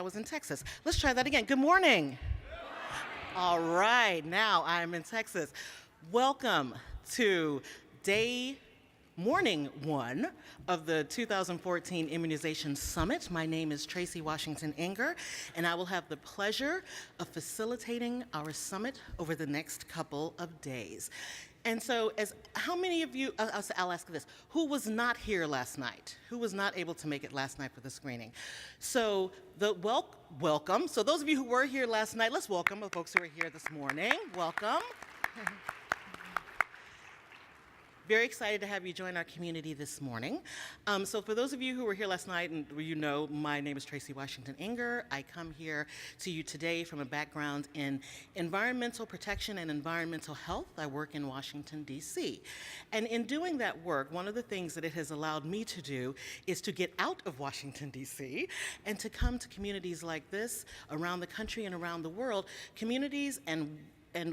was in Texas. Let's try that again. Good morning. All right, now I'm in Texas. Welcome to morning one of the 2014 Immunization Summit. My name is Tracy Washington Enger, and I will have the pleasure of facilitating our summit over the next couple of days. And so, how many of you, I'll ask this, who was not here last night? Who was not able to make it last night for the screening? So, welcome. So those of you who were here last night, let's welcome the folks who are here this morning. Welcome. Very excited to have you join our community this morning. So for those of you who were here last night, and you know, my name is Tracy Washington Enger. I come here to you today from a background in environmental protection and environmental health. I work in Washington, D.C. And in doing that work, one of the things that it has allowed me to do is to get out of Washington, D.C. and to come to communities like this around the country and around the world, communities and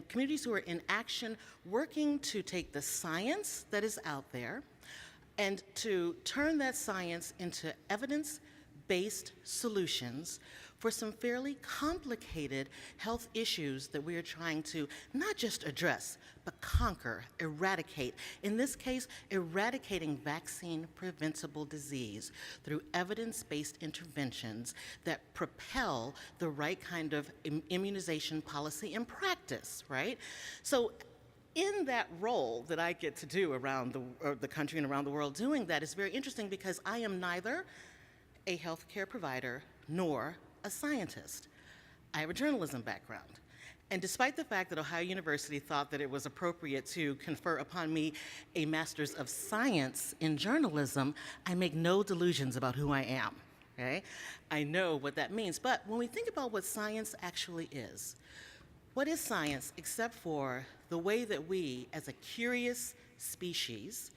communities who are in action working to take the science that is out there and to turn that science into evidence-based solutions for some fairly complicated health issues that we are trying to not just address, but conquer, eradicate. In this case, eradicating vaccine-preventable disease through evidence-based interventions that propel the right kind of immunization policy and practice, right? So in that role that I get to do around the country and around the world doing that is very interesting because I am neither a healthcare provider nor a scientist. I have a journalism background. And despite the fact that Ohio University thought that it was appropriate to confer upon me a Master's of Science in journalism, I make no delusions about who I am, okay? I know what that means. But when we think about what science actually is, what is science except for the way that we, as a curious species,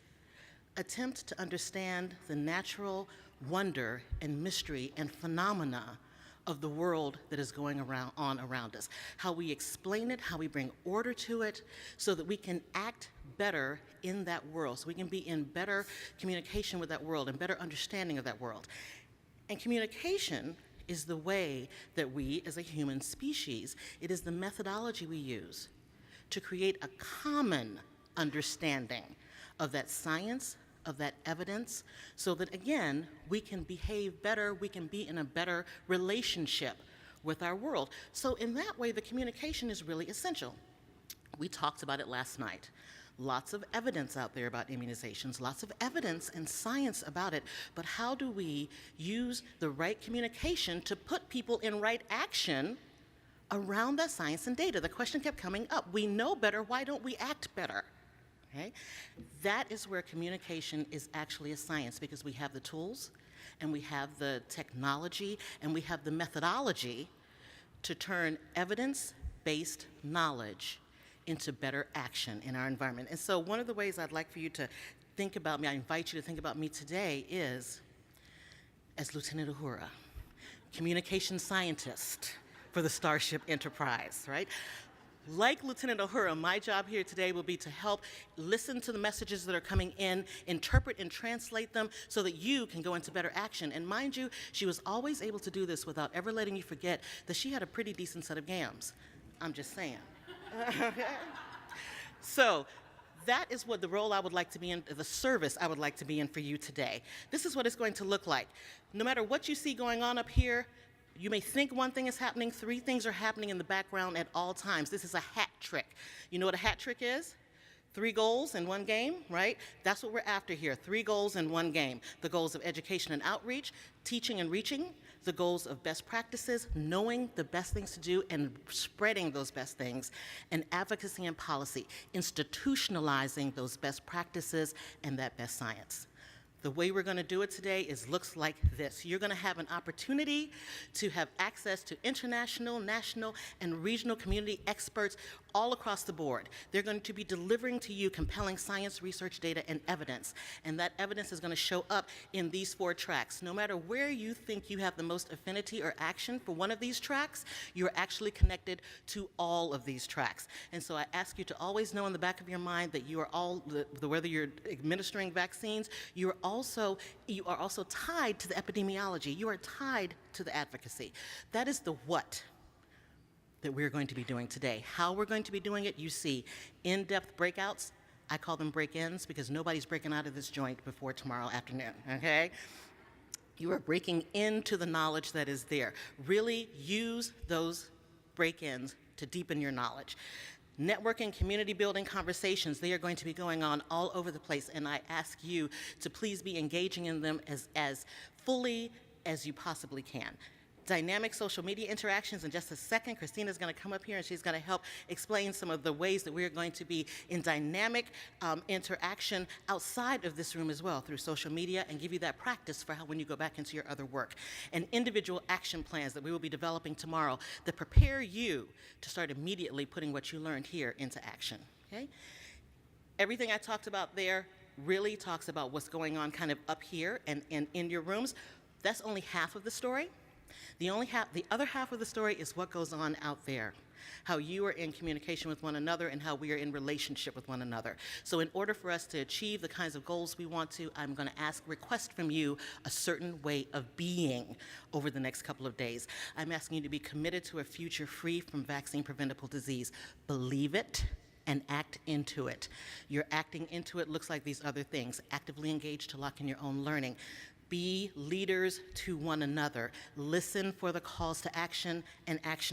attempt to understand the natural wonder and mystery and phenomena of the world that is going on around us, how we explain it, how we bring order to it, so that we can act better in that world, so we can be in better communication with that world and better understanding of that world. And communication is the way that we, as a human species, it is the methodology we use to create a common understanding of that science, of that evidence, so that again, we can behave better, we can be in a better relationship with our world. So in that way, the communication is really essential. We talked about it last night. Lots of evidence out there about immunizations, lots of evidence and science about it, but how do we use the right communication to put people in right action around that science and data? The question kept coming up. We know better, why don't we act better? Okay? That is where communication is actually a science, because we have the tools and we have the technology and we have the methodology to turn evidence-based knowledge into better action in our environment. And so one of the ways I'd like for you to think about me, I invite you to think about me today, is as Lieutenant Uhura, communication scientist for the Starship Enterprise, right? Like Lieutenant Uhura, my job here today will be to help listen to the messages that are coming in, interpret and translate them so that you can go into better action. And mind you, she was always able to do this without ever letting you forget that she had a pretty decent set of gams. I'm just saying. So that is what the role I would like to be in, the service I would like to be in for you today. This is what it's going to look like. No matter what you see going on up here, you may think one thing is happening, three things are happening in the background at all times. This is a hat trick. You know what a hat trick is? 3 goals in one game, right? That's what we're after here, 3 goals in one game. The goals of education and outreach, teaching and reaching, the goals of best practices, knowing the best things to do and spreading those best things, and advocacy and policy, institutionalizing those best practices and that best science. The way we're going to do it today looks like this. You're going to have an opportunity to have access to international, national, and regional community experts all across the board. They're going to be delivering to you compelling science, research, data, and evidence. And that evidence is going to show up in these 4 tracks. No matter where you think you have the most affinity or action for one of these tracks, you're actually connected to all of these tracks. And so I ask you to always know in the back of your mind that you are all, whether you're administering vaccines, you are all you are also tied to the epidemiology. You are tied to the advocacy. That is the what that we're going to be doing today. How we're going to be doing it, you see in-depth breakouts. I call them break-ins because nobody's breaking out of this joint before tomorrow afternoon, okay? You are breaking into the knowledge that is there. Really use those break-ins to deepen your knowledge. Networking, community building conversations, they are going to be going on all over the place, and I ask you to please be engaging in them as fully as you possibly can. Dynamic social media interactions. In just a second, Christina's going to come up here and she's going to help explain some of the ways that we're going to be in dynamic interaction outside of this room as well through social media, and give you that practice for how when you go back into your other work. And individual action plans that we will be developing tomorrow that prepare you to start immediately putting what you learned here into action, okay? Everything I talked about there really talks about what's going on kind of up here and in your rooms. That's only half of the story. The other half of the story is what goes on out there, how you are in communication with one another and how we are in relationship with one another. So in order for us to achieve the kinds of goals we want to, I'm going to request from you a certain way of being over the next couple of days. I'm asking you to be committed to a future free from vaccine-preventable disease. Believe it and act into it. Your acting into it looks like these other things. Actively engage to lock in your own learning. Be leaders to one another. Listen for the calls to action and act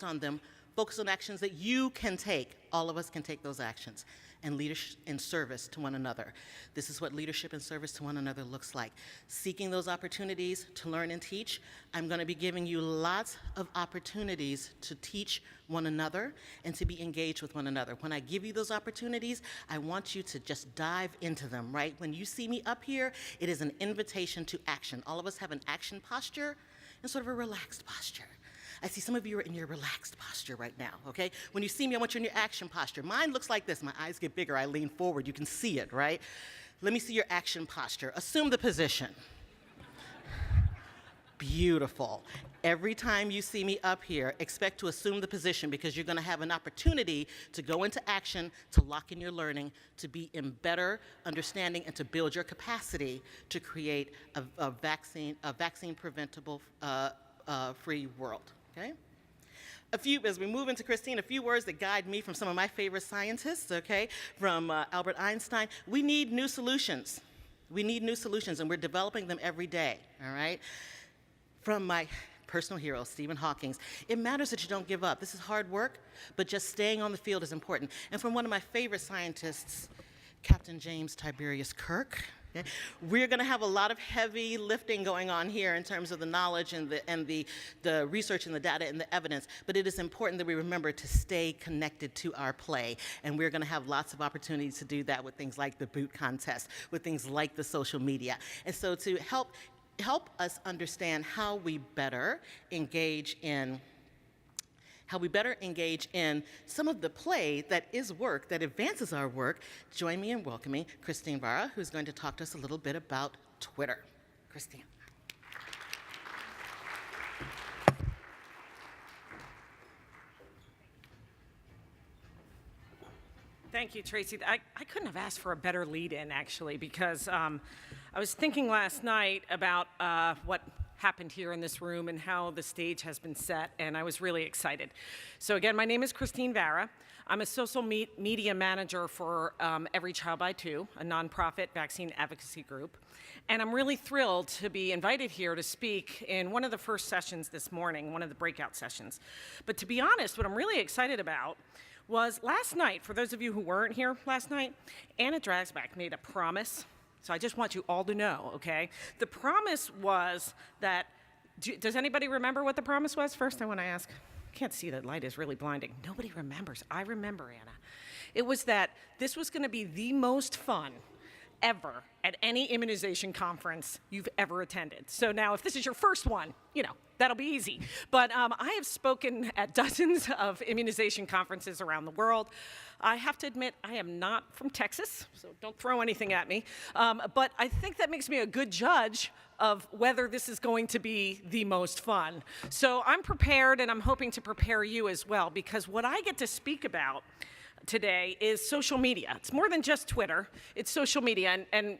on them. Focus on actions that you can take. All of us can take those actions. And leadership and service to one another. This is what leadership and service to one another looks like. Seeking those opportunities to learn and teach. I'm going to be giving you lots of opportunities to teach one another and to be engaged with one another. When I give you those opportunities, I want you to just dive into them, right? When you see me up here, it is an invitation to action. All of us have an action posture and sort of a relaxed posture. I see some of you are in your relaxed posture right now, okay? When you see me, I want you in your action posture. Mine looks like this. My eyes get bigger. I lean forward. You can see it, right? Let me see your action posture. Assume the position. Beautiful. Every time you see me up here, expect to assume the position because you're going to have an opportunity to go into action, to lock in your learning, to be in better understanding, and to build your capacity to create a vaccine-preventable free world. Okay? As we move into Christine, a few words that guide me from some of my favorite scientists, okay? From Albert Einstein. We need new solutions. We need new solutions, and we're developing them every day, all right? From my personal hero, Stephen Hawking, it matters that you don't give up. This is hard work, but just staying on the field is important. And from one of my favorite scientists, Captain James Tiberius Kirk. Okay. We're going to have a lot of heavy lifting going on here in terms of the knowledge and the research and the data and the evidence, but it is important that we remember to stay connected to our play, and we're going to have lots of opportunities to do that with things like the boot contest, with things like the social media. And so to help us understand how we better engage in some of the play that is work, that advances our work, join me in welcoming Christine Vara, who's going to talk to us a little bit about Twitter. Christine. Thank you, Tracy. I couldn't have asked for a better lead-in, actually, because I was thinking last night about what happened here in this room and how the stage has been set, and I was really excited. So again, my name is Christine Vara. I'm a social media manager for Every Child by Two, a nonprofit vaccine advocacy group. And I'm really thrilled to be invited here to speak in one of the first sessions this morning, one of the breakout sessions. But to be honest, what I'm really excited about was last night, for those of you who weren't here last night, Anna Dragsback made a promise. So I just want you all to know, okay? The promise was that, does anybody remember what the promise was? First, I want to ask. I can't see, that light is really blinding. Nobody remembers. I remember, Anna. It was that this was going to be the most fun ever at any immunization conference you've ever attended. So now, if this is your first one, that'll be easy. But I have spoken at dozens of immunization conferences around the world. I have to admit, I am not from Texas, so don't throw anything at me. But I think that makes me a good judge of whether this is going to be the most fun. So I'm prepared, and I'm hoping to prepare you as well, because what I get to speak about today is social media. It's more than just Twitter. It's social media. And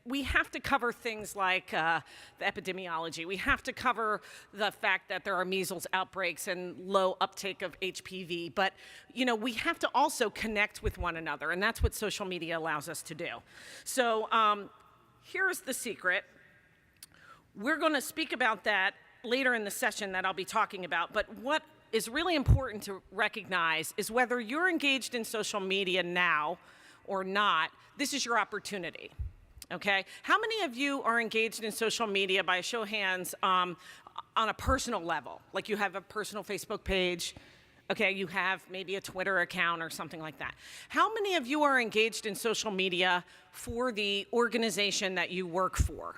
we have to cover things like the epidemiology. We have to cover the fact that there are measles outbreaks and low uptake of HPV. But, we have to also connect with one another, and that's what social media allows us to do. So here's the secret. We're going to speak about that later in the session that I'll be talking about. But what is really important to recognize is whether you're engaged in social media now or not, this is your opportunity. Okay? How many of you are engaged in social media, by a show of hands, on a personal level? Like you have a personal Facebook page, okay, you have maybe a Twitter account or something like that. How many of you are engaged in social media for the organization that you work for?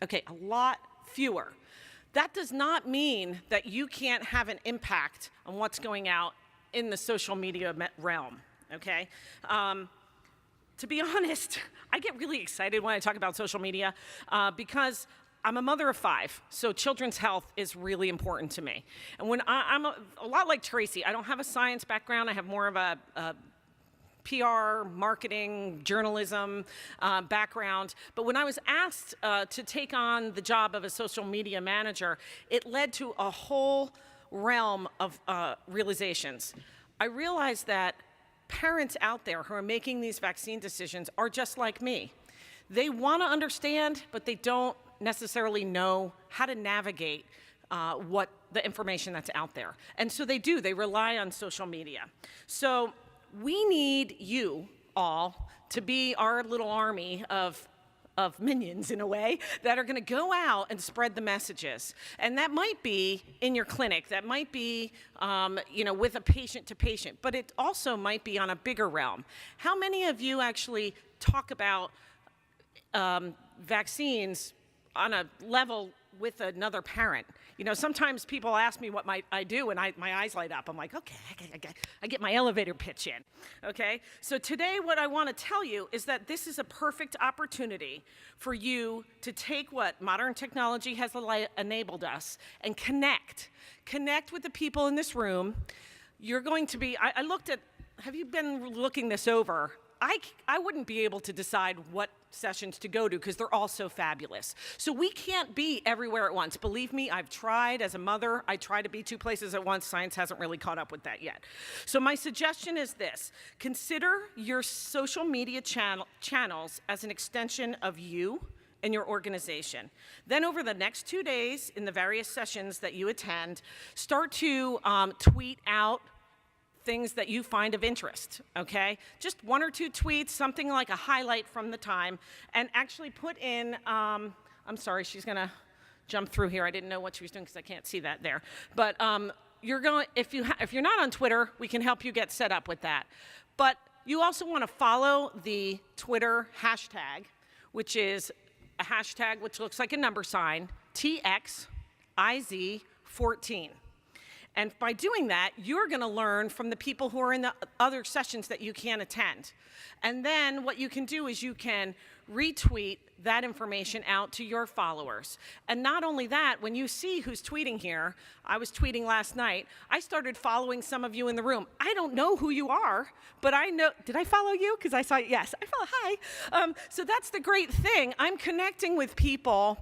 Okay, a lot fewer. That does not mean that you can't have an impact on what's going out in the social media realm, okay? To be honest, I get really excited when I talk about social media because I'm a mother of 5, so children's health is really important to me. And when I'm a lot like Tracy, I don't have a science background. I have more of a PR, marketing, journalism background. But when I was asked to take on the job of a social media manager, it led to a whole realm of realizations. I realized that parents out there who are making these vaccine decisions are just like me. They want to understand, but they don't necessarily know how to navigate what the information that's out there. And so they rely on social media. So we need you all to be our little army of minions, in a way, that are going to go out and spread the messages. And that might be in your clinic, that might be with a patient to patient, but it also might be on a bigger realm. How many of you actually talk about vaccines on a level with another parent? Sometimes people ask me what I do, and my eyes light up. I'm like, okay, I get my elevator pitch in, okay? So today what I want to tell you is that this is a perfect opportunity for you to take what modern technology has enabled us and connect with the people in this room. You're going to be, I looked at, have you been looking this over? I wouldn't be able to decide what sessions to go to because they're all so fabulous. So we can't be everywhere at once. Believe me, I've tried as a mother. I try to be 2 places at once. Science hasn't really caught up with that yet. So my suggestion is this. Consider your social media channels as an extension of you and your organization. Then over the next 2 days in the various sessions that you attend, start to tweet out things that you find of interest, okay? Just 1 or 2 tweets, something like a highlight from the time, and actually put in, I'm sorry, she's gonna jump through here. I didn't know what she was doing because I can't see that there. But if you're not on Twitter, we can help you get set up with that. But you also wanna follow the Twitter hashtag, which is a hashtag which looks like a number sign, TXIZ14. And by doing that, you're going to learn from the people who are in the other sessions that you can't attend. And then what you can do is you can retweet that information out to your followers. And not only that, when you see who's tweeting here, I was tweeting last night, I started following some of you in the room. I don't know who you are, but I know, did I follow you? Because I saw, yes, I follow, hi. So that's the great thing. I'm connecting with people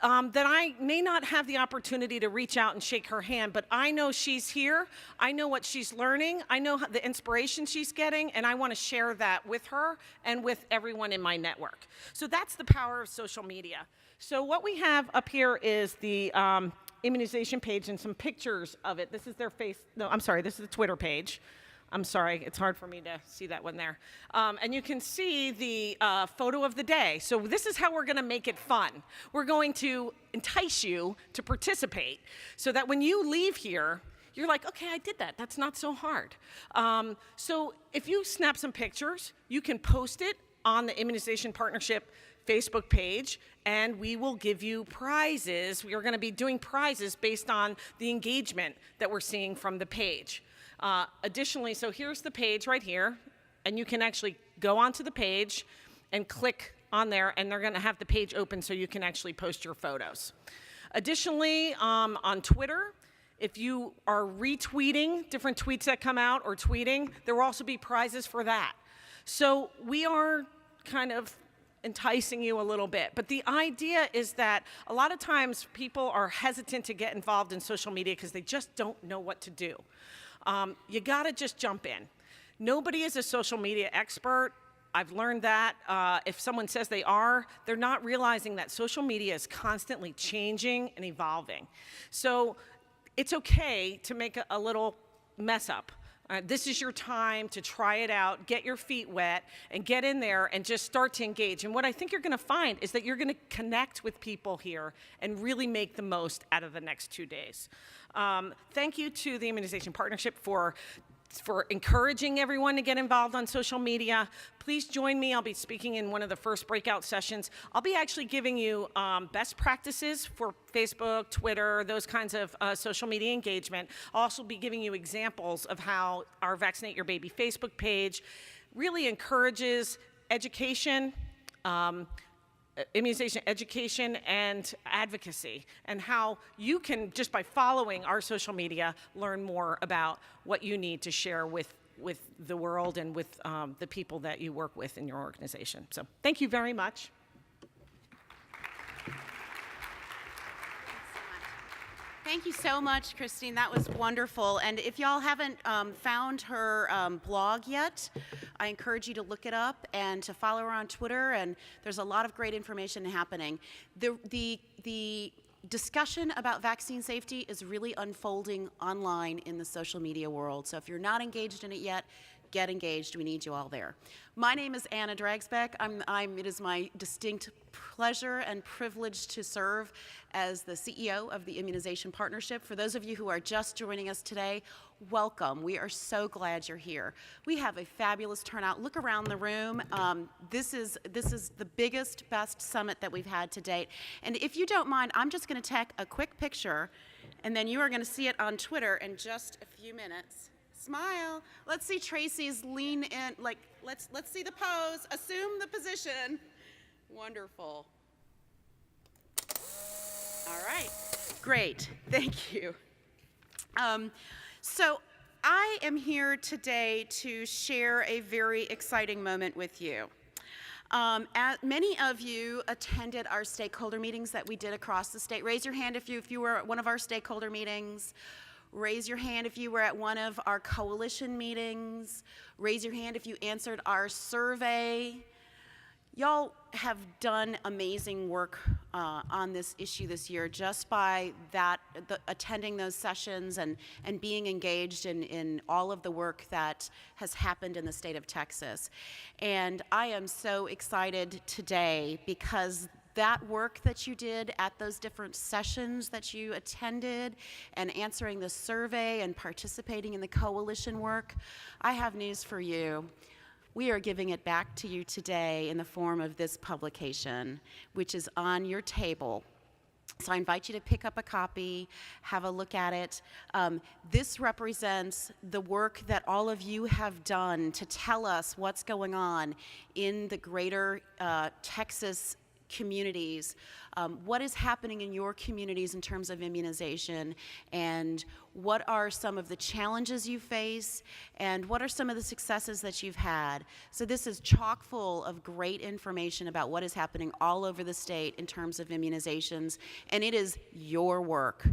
that I may not have the opportunity to reach out and shake her hand, but I know she's here. I know what she's learning. I know the inspiration she's getting, and I want to share that with her and with everyone in my network. So that's the power of social media. So what we have up here is the immunization page and some pictures of it. This is their face. No, I'm sorry. This is the Twitter page. I'm sorry, it's hard for me to see that one there. And you can see the photo of the day. So this is how we're gonna make it fun. We're going to entice you to participate so that when you leave here, you're like, okay, I did that. That's not so hard. So if you snap some pictures, you can post it on the Immunization Partnership Facebook page, and we will give you prizes. We are gonna be doing prizes based on the engagement that we're seeing from the page. Additionally, so here's the page right here, and you can actually go onto the page and click on there, and they're gonna have the page open so you can actually post your photos. Additionally, on Twitter, if you are retweeting different tweets that come out or tweeting, there will also be prizes for that. So we are kind of enticing you a little bit. But the idea is that a lot of times people are hesitant to get involved in social media because they just don't know what to do. You gotta just jump in. Nobody is a social media expert. I've learned that if someone says they are, they're not realizing that social media is constantly changing and evolving. So it's okay to make a little mess up. This is your time to try it out, get your feet wet, and get in there and just start to engage. And what I think you're gonna find is that you're gonna connect with people here and really make the most out of the next 2 days. Thank you to the Immunization Partnership for encouraging everyone to get involved on social media. Please join me. I'll be speaking in one of the first breakout sessions. I'll be actually giving you best practices for Facebook, Twitter, those kinds of social media engagement. I'll also be giving you examples of how our Vaccinate Your Baby Facebook page really encourages education, immunization education and advocacy, and how you can, just by following our social media, learn more about what you need to share with the world and with the people that you work with in your organization. So thank you very much. Thank you so much, Christine. That was wonderful. And if y'all haven't found her blog yet, I encourage you to look it up and to follow her on Twitter. And there's a lot of great information happening. The discussion about vaccine safety is really unfolding online in the social media world. So if you're not engaged in it yet, get engaged. We need you all there. My name is Anna Dragsbeck. It is my distinct pleasure and privilege to serve as the CEO of the Immunization Partnership. For those of you who are just joining us today, welcome. We are so glad you're here. We have a fabulous turnout. Look around the room. This is the biggest, best summit that we've had to date. And if you don't mind, I'm just going to take a quick picture, and then you are going to see it on Twitter in just a few minutes. Smile. Let's see Tracy's lean in. Like, let's see the pose. Assume the position. Wonderful. All right. Great. Thank you. So I am here today to share a very exciting moment with you. Many of you attended our stakeholder meetings that we did across the state. Raise your hand if you were at one of our stakeholder meetings. Raise your hand if you were at one of our coalition meetings. Raise your hand if you answered our survey. Y'all have done amazing work on this issue this year just by attending those sessions and being engaged in all of the work that has happened in the state of Texas. And I am so excited today because that work that you did at those different sessions that you attended and answering the survey and participating in the coalition work, I have news for you. We are giving it back to you today in the form of this publication, which is on your table. So I invite you to pick up a copy, have a look at it. This represents the work that all of you have done to tell us what's going on in the greater Texas communities, what is happening in your communities in terms of immunization, and what are some of the challenges you face, and what are some of the successes that you've had. So this is chock full of great information about what is happening all over the state in terms of immunizations, and it is your work.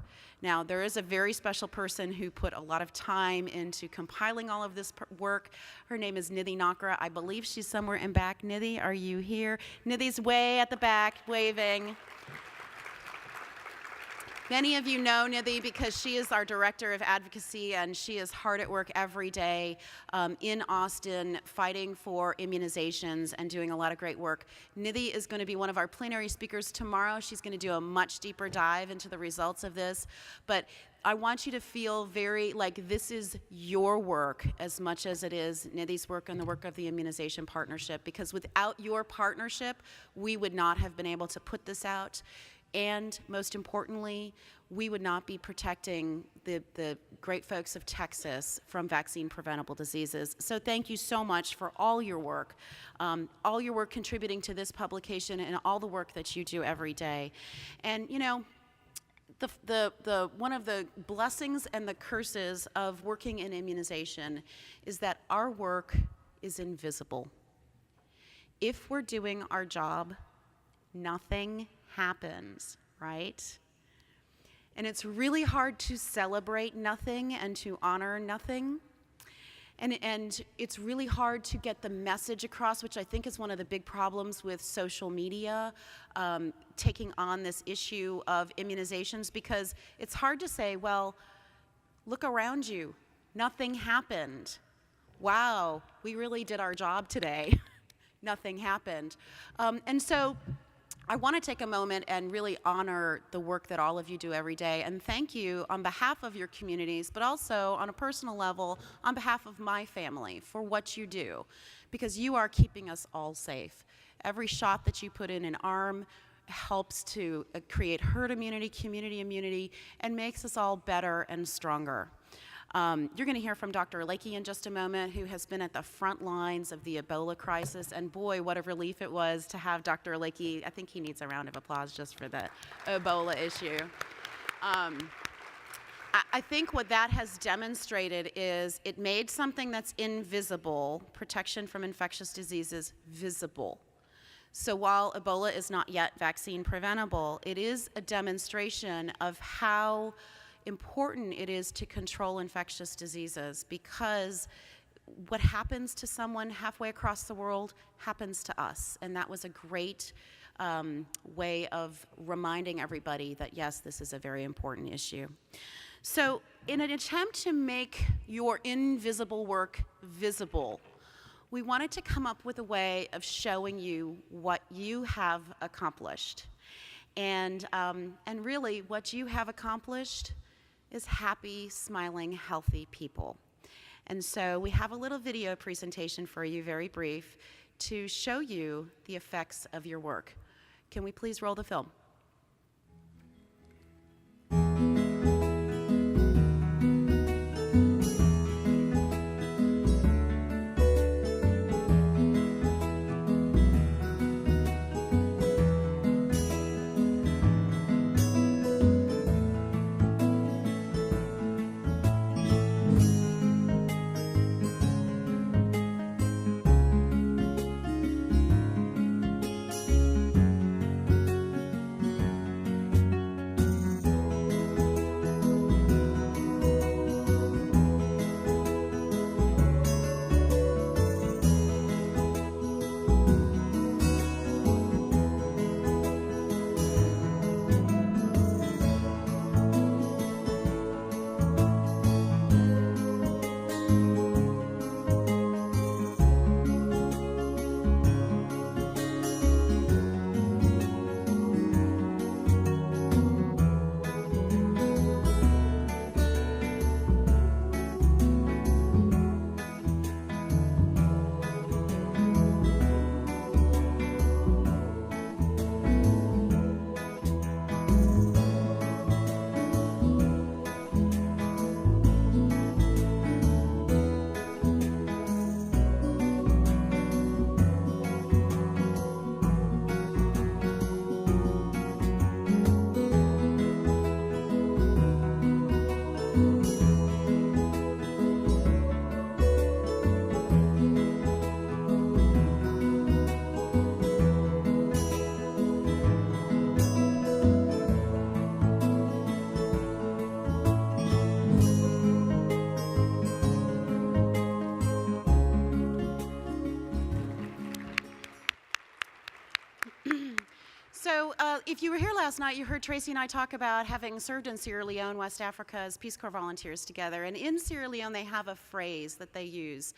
Now, there is a very special person who put a lot of time into compiling all of this work. Her name is Nidhi Nakra. I believe she's somewhere in back. Nidhi, are you here? Nidhi's way at the back, waving. Many of you know Nidhi because she is our Director of Advocacy, and she is hard at work every day in Austin fighting for immunizations and doing a lot of great work. Nidhi is going to be one of our plenary speakers tomorrow. She's going to do a much deeper dive into the results of this. But I want you to feel very like this is your work as much as it is Nidhi's work and the work of the Immunization Partnership, because without your partnership, we would not have been able to put this out. And most importantly, we would not be protecting the great folks of Texas from vaccine-preventable diseases. So thank you so much for all your work contributing to this publication and all the work that you do every day. And you know, one of the blessings and the curses of working in immunization is that our work is invisible. if we're doing our job, nothing happens, right? And it's really hard to celebrate nothing and to honor nothing. And it's really hard to get the message across, which I think is one of the big problems with social media, taking on this issue of immunizations, because it's hard to say, well, look around you, nothing happened. Wow, we really did our job today. Nothing happened. And so I want to take a moment and really honor the work that all of you do every day, and thank you on behalf of your communities, but also on a personal level, on behalf of my family, for what you do, because you are keeping us all safe. Every shot that you put in an arm helps to create herd immunity, community immunity, and makes us all better and stronger. You're going to hear from Dr. Lakey in just a moment, who has been at the front lines of the Ebola crisis, and boy, what a relief it was to have Dr. Lakey. I think he needs a round of applause just for the Ebola issue. I think what that has demonstrated is it made something that's invisible, protection from infectious diseases, visible. So while Ebola is not yet vaccine preventable, it is a demonstration of how important it is to control infectious diseases, because what happens to someone halfway across the world happens to us. And that was a great way of reminding everybody that, yes, this is a very important issue. So in an attempt to make your invisible work visible, we wanted to come up with a way of showing you what you have accomplished. And really, what you have accomplished is happy, smiling, healthy people. And so we have a little video presentation for you, very brief, to show you the effects of your work. Can we please roll the film? So if you were here last night, you heard Tracy and I talk about having served in Sierra Leone, West Africa, as Peace Corps volunteers together. And in Sierra Leone, they have a phrase that they use.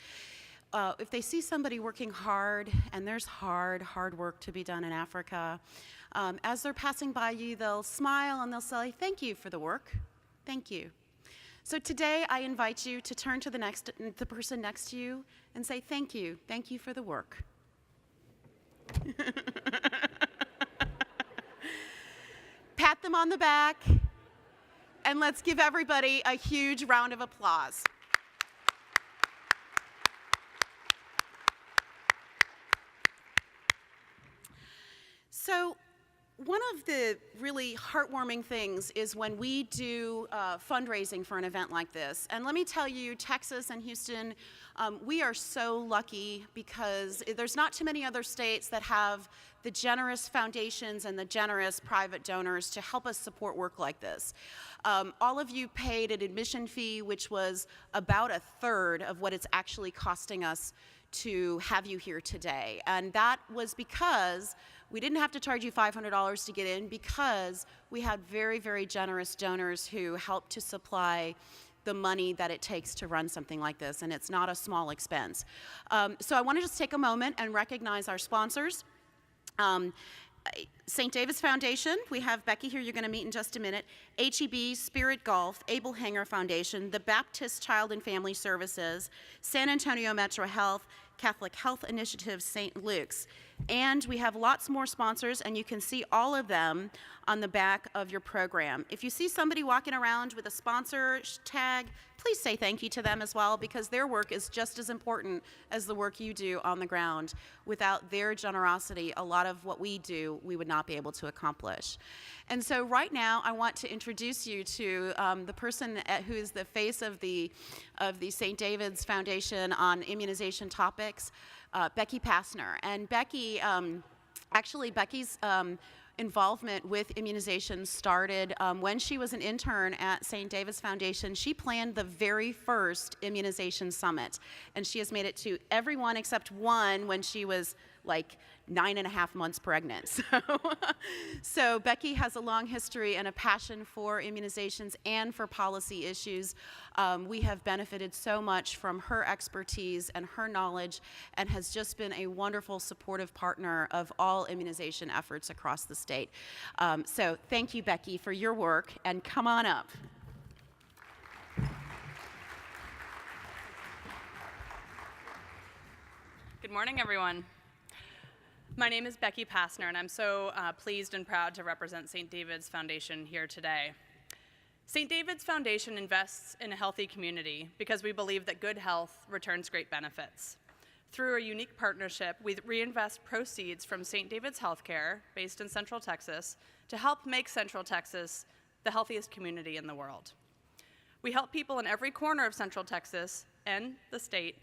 If they see somebody working hard, and there's hard work to be done in Africa, as they're passing by you, they'll smile and they'll say, "Thank you for the work. Thank you." So today, I invite you to turn to the person next to you and say, "Thank you. Thank you for the work." Pat them on the back, and let's give everybody a huge round of applause. So one of the really heartwarming things is when we do fundraising for an event like this. And let me tell you, Texas and Houston, we are so lucky because there's not too many other states that have the generous foundations and the generous private donors to help us support work like this. All of you paid an admission fee, which was about a third of what it's actually costing us to have you here today. And that was because we didn't have to charge you $500 to get in, because we had very, very generous donors who helped to supply the money that it takes to run something like this, and it's not a small expense. So I want to just take a moment and recognize our sponsors. St. David's Foundation, we have Becky here, you're going to meet in just a minute. HEB, Spirit Golf, Abel Hanger Foundation, the Baptist Child and Family Services, San Antonio Metro Health, Catholic Health Initiative, St. Luke's. And we have lots more sponsors, and you can see all of them on the back of your program. If you see somebody walking around with a sponsor tag, please say thank you to them as well, because their work is just as important as the work you do on the ground. Without their generosity, a lot of what we do, we would not be able to accomplish. And so right now, I want to introduce you to the person who is the face of the St. David's Foundation on immunization topics, Becky Passner. And Becky, Becky's involvement with immunization started when she was an intern at St. David's Foundation. She planned the very first immunization summit, and she has made it to every one except one when she was like 9.5 months pregnant. So Becky has a long history and a passion for immunizations and for policy issues. We have benefited so much from her expertise and her knowledge, and has just been a wonderful supportive partner of all immunization efforts across the state. So thank you, Becky, for your work, and come on up. Good morning, everyone. My name is Becky Passner, and I'm so pleased and proud to represent St. David's Foundation here today. St. David's Foundation invests in a healthy community because we believe that good health returns great benefits. Through a unique partnership, we reinvest proceeds from St. David's Healthcare, based in Central Texas, to help make Central Texas the healthiest community in the world. We help people in every corner of Central Texas and the state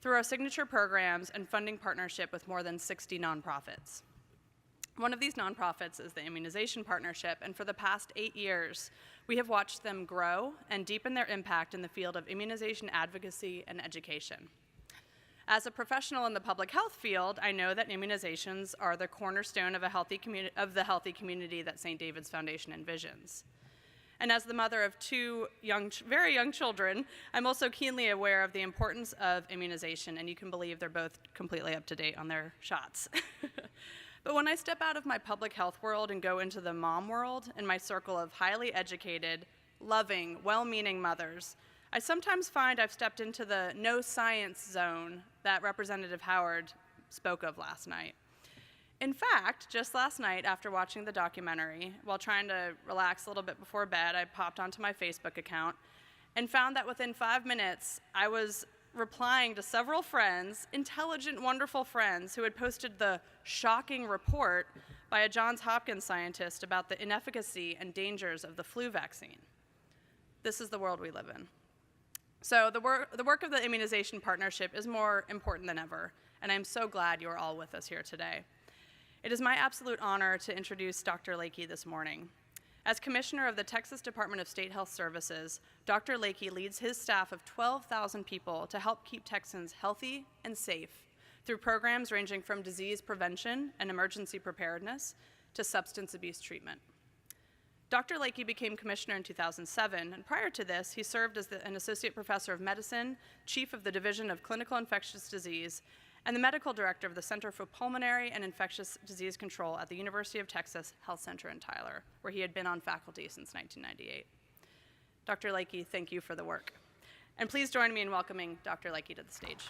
through our signature programs and funding partnership with more than 60 nonprofits. One of these nonprofits is the Immunization Partnership, and for the past 8 years, we have watched them grow and deepen their impact in the field of immunization advocacy and education. As a professional in the public health field, I know that immunizations are the cornerstone of the healthy community that St. David's Foundation envisions. And as the mother of two very young children, I'm also keenly aware of the importance of immunization, and you can believe they're both completely up to date on their shots. But when I step out of my public health world and go into the mom world in my circle of highly educated, loving, well-meaning mothers, I sometimes find I've stepped into the no science zone that Representative Howard spoke of last night. In fact, just last night, after watching the documentary, while trying to relax a little bit before bed, I popped onto my Facebook account and found that within 5 minutes, I was replying to several friends, intelligent, wonderful friends, who had posted the shocking report by a Johns Hopkins scientist about the inefficacy and dangers of the flu vaccine. This is the world we live in. So the work of the Immunization Partnership is more important than ever, and I'm so glad you are all with us here today. It is my absolute honor to introduce Dr. Lakey this morning. As Commissioner of the Texas Department of State Health Services, Dr. Lakey leads his staff of 12,000 people to help keep Texans healthy and safe through programs ranging from disease prevention and emergency preparedness to substance abuse treatment. Dr. Lakey became commissioner in 2007, and prior to this, he served as an associate professor of medicine, chief of the Division of Clinical Infectious Disease, and the medical director of the Center for Pulmonary and Infectious Disease Control at the University of Texas Health Center in Tyler, where he had been on faculty since 1998. Dr. Lakey, thank you for the work. And please join me in welcoming Dr. Lakey to the stage.